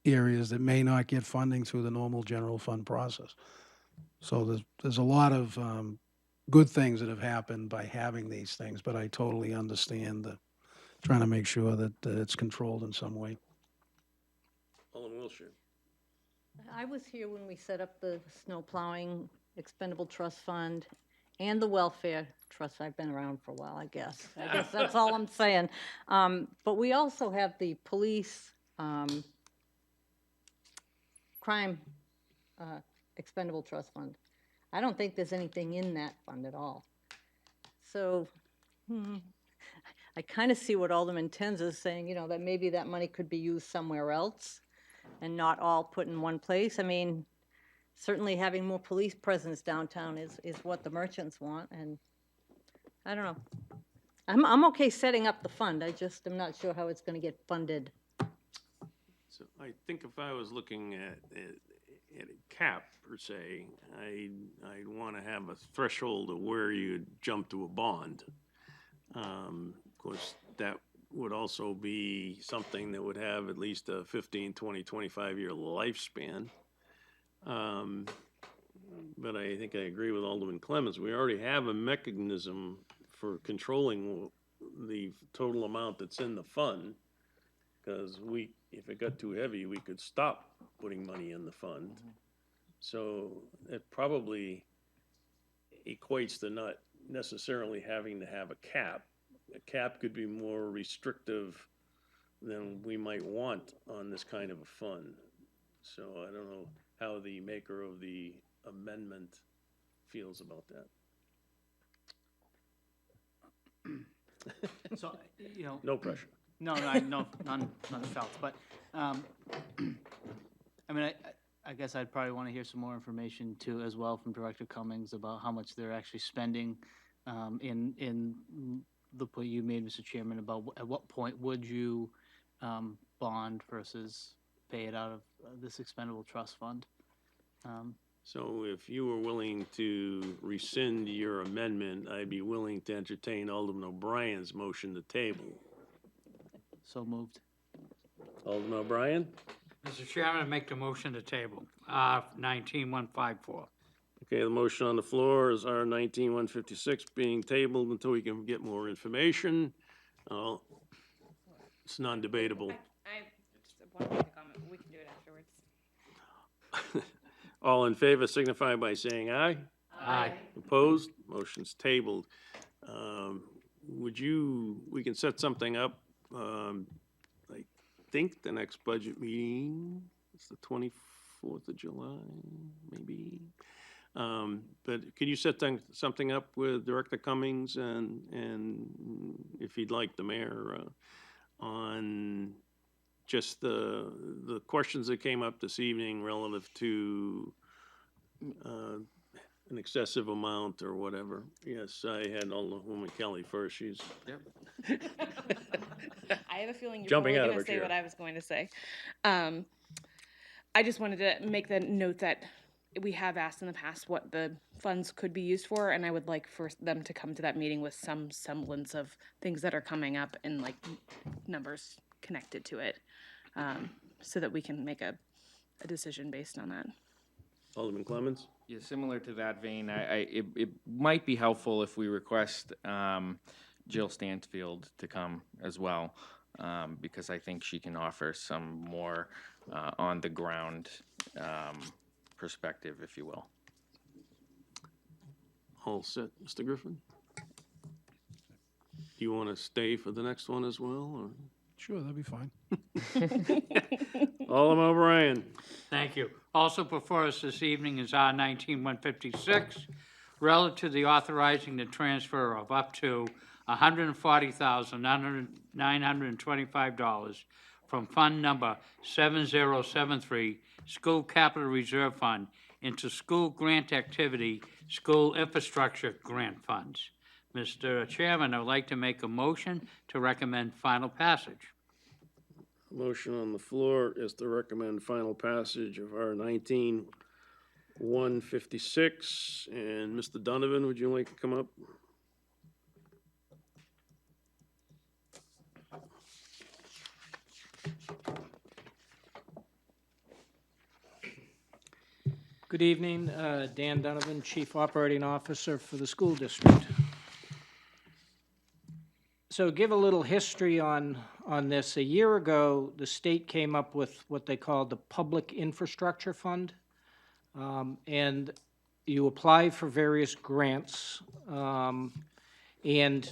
areas that may not get funding through the normal general fund process. So there's a lot of good things that have happened by having these things, but I totally understand trying to make sure that it's controlled in some way. Alderman Wilshire? I was here when we set up the snow plowing expendable trust fund and the welfare trust. I've been around for a while, I guess. I guess that's all I'm saying. But we also have the police crime expendable trust fund. I don't think there's anything in that fund at all. So I kind of see what Alderman Tenz is saying, you know, that maybe that money could be used somewhere else and not all put in one place. I mean, certainly having more police presence downtown is what the merchants want, and I don't know. I'm okay setting up the fund, I just am not sure how it's gonna get funded. So I think if I was looking at a cap per se, I'd want to have a threshold of where you'd jump to a bond. Of course, that would also be something that would have at least a 15, 20, 25-year lifespan. But I think I agree with Alderman Clemmons. We already have a mechanism for controlling the total amount that's in the fund. Because if it got too heavy, we could stop putting money in the fund. So it probably equates to not necessarily having to have a cap. A cap could be more restrictive than we might want on this kind of a fund. So I don't know how the maker of the amendment feels about that. So, you know. No pressure. No, none felt, but, I mean, I guess I'd probably want to hear some more information too, as well, from Director Cummings about how much they're actually spending, in the point you made, Mr. Chairman, about at what point would you, bond versus pay it out of this expendable trust fund? So if you were willing to rescind your amendment, I'd be willing to entertain Alderman O'Brien's motion to table. So moved. Alderman O'Brien? Mr. Chairman, I make the motion to table, 19154. Okay, the motion on the floor is R 19156 being tabled until we can get more information. It's non-debatable. I just want to make a comment. We can do it afterwards. All in favor signify by saying aye. Aye. Opposed? Motion's tabled. We can set something up, I think the next budget meeting is the 24th of July, maybe. But could you set something up with Director Cummings and if he'd like, the mayor, on just the questions that came up this evening relative to an excessive amount or whatever. Yes, I had Alderwoman Kelly first. She's I have a feeling you're Jumping probably out of going her to say chair. what I was going to say. I just wanted to make the note that we have asked in the past what the funds could be used for, and I would like for them to come to that meeting with some semblance of things that are coming up and like numbers connected to it, so that we can make a decision based on that. Alderman Clemmons? Yeah, similar to that vein, it might be helpful if we request Jill Stansfield to come as well, because I think she can offer some more on-the-ground perspective, if you will. All set, Mr. Griffin? Do you want to stay for the next one as well, or? Sure, that'd be fine. Alderman O'Brien? Thank you. Also before us this evening is R 19156, relative to the authorizing the transfer of up to $140,925 from Fund Number 7073, School Capital Reserve Fund, into School Grant Activity, School Infrastructure Grant Funds. Mr. Chairman, I would like to make a motion to recommend final passage. Motion on the floor is to recommend final passage of R 19156. And Mr. Donovan, would you like to come up? Good evening, Dan Donovan, Chief Operating Officer for the school district. So give a little history on this. A year ago, the state came up with what they called the Public Infrastructure Fund. And you apply for various grants. And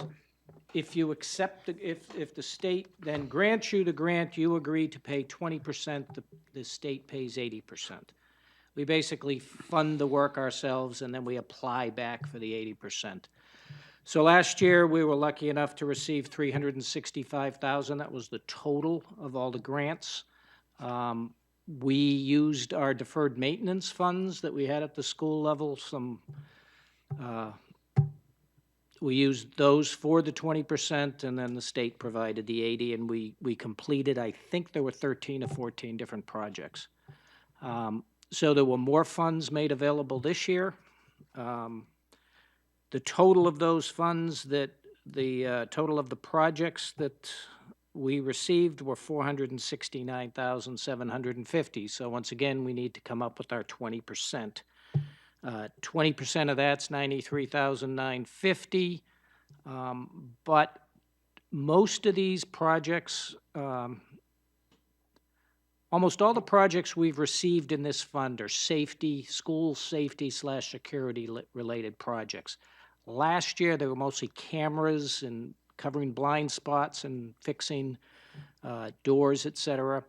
if you accept, if the state then grants you the grant, you agree to pay 20%, the state pays 80%. We basically fund the work ourselves and then we apply back for the 80%. So last year, we were lucky enough to receive $365,000. That was the total of all the grants. We used our deferred maintenance funds that we had at the school level. We used those for the 20%, and then the state provided the 80, and we completed, I think there were 13 or 14 different projects. So there were more funds made available this year. The total of those funds total of the projects that we received were $469,750. So once again, we need to come up with our 20%. 20% of that's $93,950. But most of these projects, almost all the projects we've received in this fund are school safety / security related projects. Last year, they were mostly cameras and covering blind spots and fixing doors, et cetera.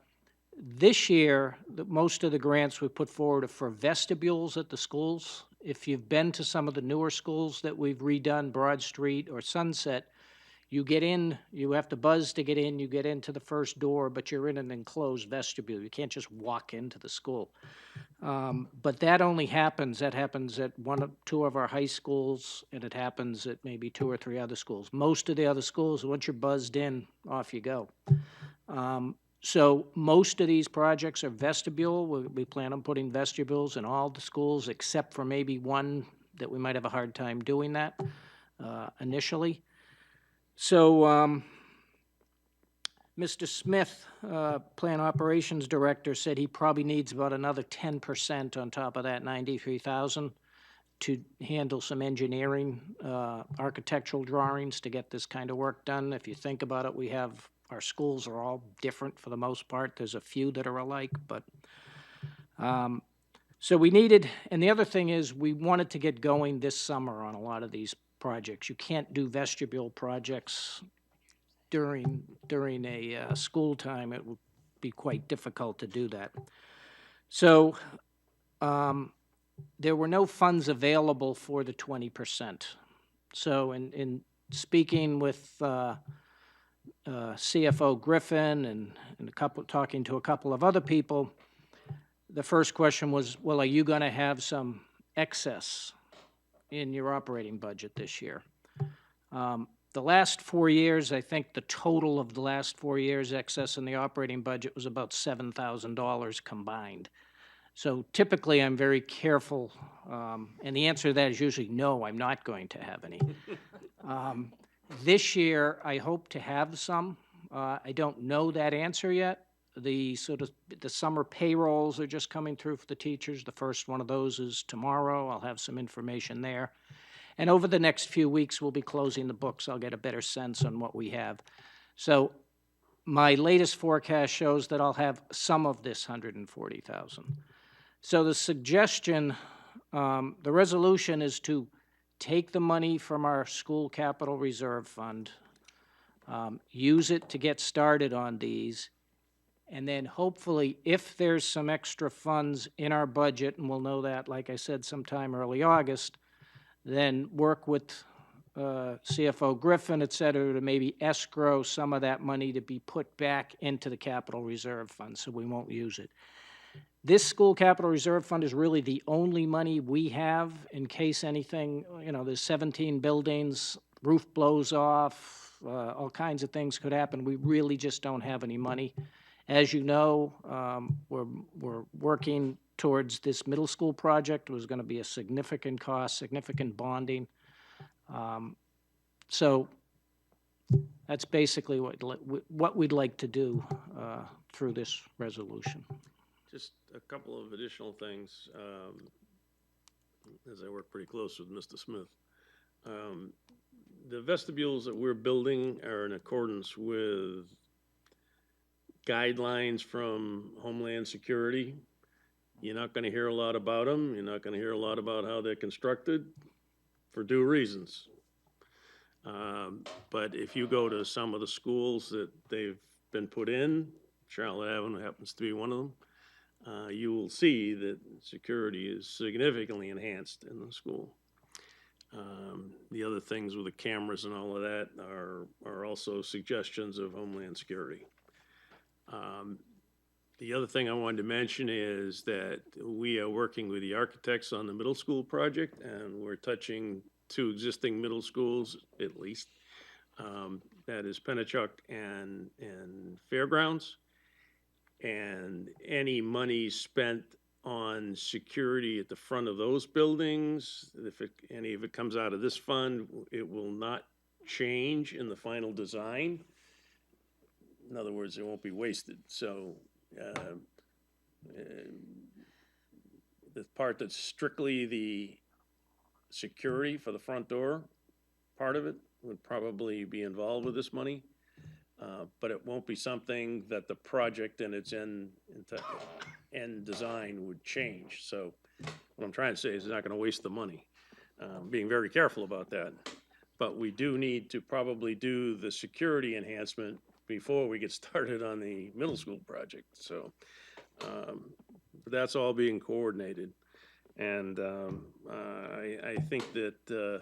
This year, most of the grants we put forward are for vestibules at the schools. If you've been to some of the newer schools that we've redone, Broad Street or Sunset, you get in, you have to buzz to get in, you get into the first door, but you're in an enclosed vestibule. You can't just walk into the school. But that happens at one or two of our high schools, and it happens at maybe 2 or 3 other schools. Most of the other schools, once you're buzzed in, off you go. So most of these projects are vestibule. We plan on putting vestibules in all the schools except for maybe one that we might have a hard time doing that initially. So Mr. Smith, Plant Operations Director, said he probably needs about another 10% on top of that 93,000 to handle some engineering, architectural drawings to get this kind of work done. If you think about it, our schools are all different for the most part. There's a few that are alike, but so we needed, and the other thing is we wanted to get going this summer on a lot of these projects. You can't do vestibule projects during a school time. It would be quite difficult to do that. So there were no funds available for the 20%. So in speaking with CFO Griffin and talking to a couple of other people, the first question was, well, are you going to have some excess in your operating budget this year? The last 4 years, I think the total of the last 4 years excess in the operating budget was about $7,000 combined. So typically I'm very careful, and the answer to that is usually no, I'm not going to have any. This year, I hope to have some. I don't know that answer yet. The summer payrolls are just coming through for the teachers. The first one of those is tomorrow. I'll have some information there. And over the next few weeks, we'll be closing the books. I'll get a better sense on what we have. So my latest forecast shows that I'll have some of this $140,000. So the suggestion, the resolution is to take the money from our school capital reserve fund, use it to get started on these, and then hopefully if there's some extra funds in our budget, and we'll know that, like I said, sometime early August, then work with CFO Griffin, et cetera, to maybe escrow some of that money to be put back into the capital reserve fund, so we won't use it. This school capital reserve fund is really the only money we have in case anything, there's 17 buildings, roof blows off, all kinds of things could happen. We really just don't have any money. As you know, we're working towards this middle school project. It was going to be a significant cost, significant bonding. So that's basically what we'd like to do through this resolution. Just a couple of additional things, as I work pretty close with Mr. Smith. The vestibules that we're building are in accordance with guidelines from Homeland Security. You're not going to hear a lot about them. You're not going to hear a lot about how they're constructed for due reasons. But if you go to some of the schools that they've been put in, Charlotte Avenue happens to be one of them, you will see that security is significantly enhanced in the school. The other things with the cameras and all of that are also suggestions of Homeland Security. The other thing I wanted to mention is that we are working with the architects on the middle school project, and we're touching 2 existing middle schools at least. That is Pennachuck and Fairgrounds. And any money spent on security at the front of those buildings, if any of it comes out of this fund, it will not change in the final design. In other words, it won't be wasted. So the part that's strictly the security for the front door, part of it would probably be involved with this money. But it won't be something that the project and its end design would change. So what I'm trying to say is it's not going to waste the money. Being very careful about that. But we do need to probably do the security enhancement before we get started on the middle school project. So that's all being coordinated. And I think that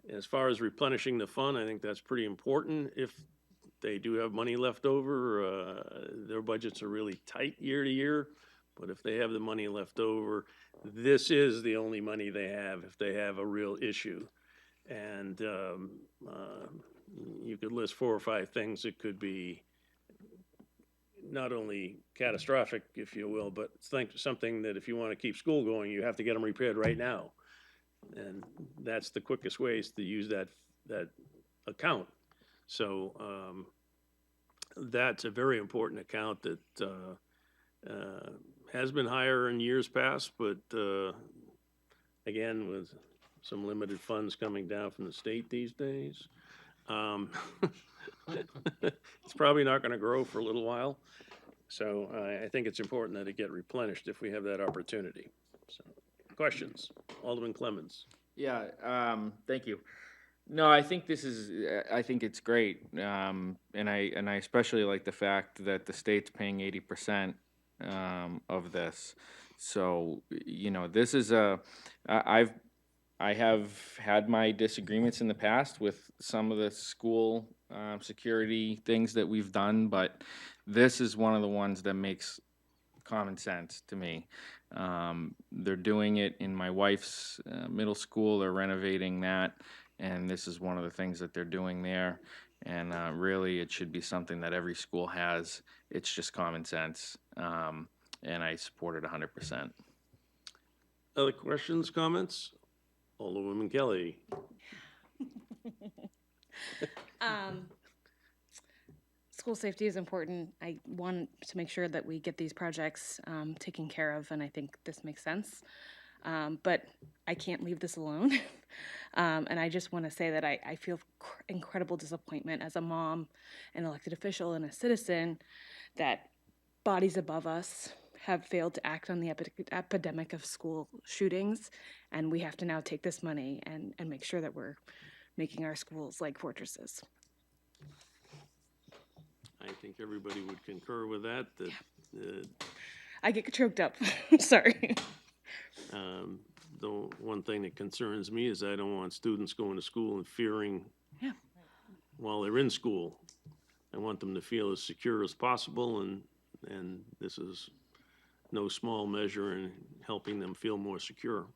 as far as replenishing the fund, I think that's pretty important. If they do have money left over, their budgets are really tight year to year. But if they have the money left over, this is the only money they have if they have a real issue. And you could list 4 or 5 things that could be not only catastrophic, if you will, but something that if you want to keep school going, you have to get them repaired right now. And that's the quickest ways to use that account. So that's a very important account that has been higher in years past, but again, with some limited funds coming down from the state these days, it's probably not going to grow for a little while. So I think it's important that it get replenished if we have that opportunity. So, questions? Alderman Clemmons. Yeah, thank you. No, I think I think it's great. And I especially like the fact that the state's paying 80% of this. So, this is I have had my disagreements in the past with some of the school security things that we've done, but this is one of the ones that makes common sense to me. They're doing it in my wife's middle school. They're renovating that, and this is one of the things that they're doing there. And really, it should be something that every school has. It's just common sense, and I support it 100%. Other questions, comments? Alderwoman Kelly. School safety is important. I want to make sure that we get these projects taken care of, and I think this makes sense. But I can't leave this alone. And I just want to say that I feel incredible disappointment as a mom, an elected official, and a citizen that bodies above us have failed to act on the epidemic of school shootings, and we have to now take this money and make sure that we're making our schools like fortresses. I think everybody would concur with that. I get choked up. Sorry. The one thing that concerns me is I don't want students going to school and fearing while they're in school. I want them to feel as secure as possible, and this is no small measure in helping them feel more secure.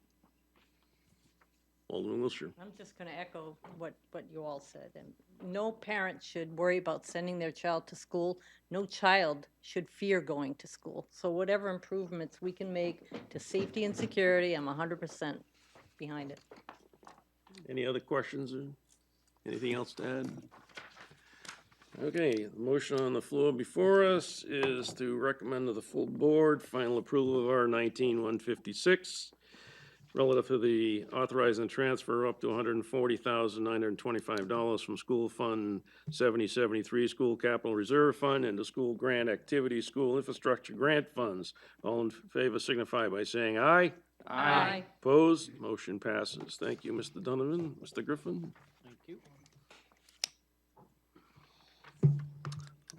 Alderman Wiltshire. I'm just going to echo what you all said. And no parent should worry about sending their child to school. No child should fear going to school. So whatever improvements we can make to safety and security, I'm 100% behind it. Any other questions or anything else to add? Okay, the motion on the floor before us is to recommend to the full board final approval of R19-156 relative to the authorizing transfer up to $140,925 from School Fund 7073 School Capital Reserve Fund into School Grant Activity School Infrastructure Grant Funds. All in favor signify by saying aye. Aye. Opposed? Motion passes. Thank you, Mr. Donovan. Mr. Griffin? Thank you.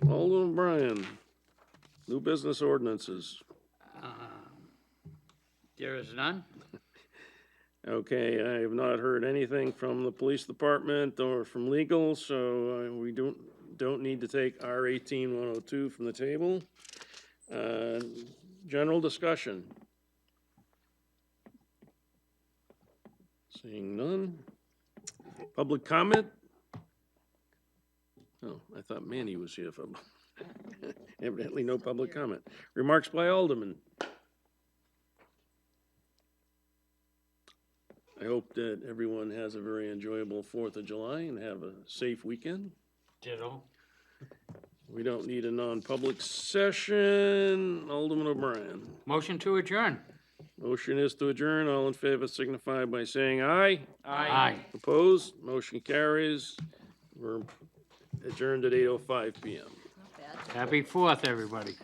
Alderman Bryan, new business ordinances. There is none. Okay, I have not heard anything from the police department or from legal, so we don't need to take R 18102 from the table. General discussion. Seeing none. Public comment? Oh, I thought Manny was here for, evidently no public comment. Remarks by Alderman. I hope that everyone has a very enjoyable 4th of July and have a safe weekend. Ditto. We don't need a non-public session. Alderman O'Brien. Motion to adjourn. Motion is to adjourn. All in favor signify by saying aye. Aye. Opposed? Motion carries. We're adjourned at 8:05 PM. Not bad. Happy 4th, everybody.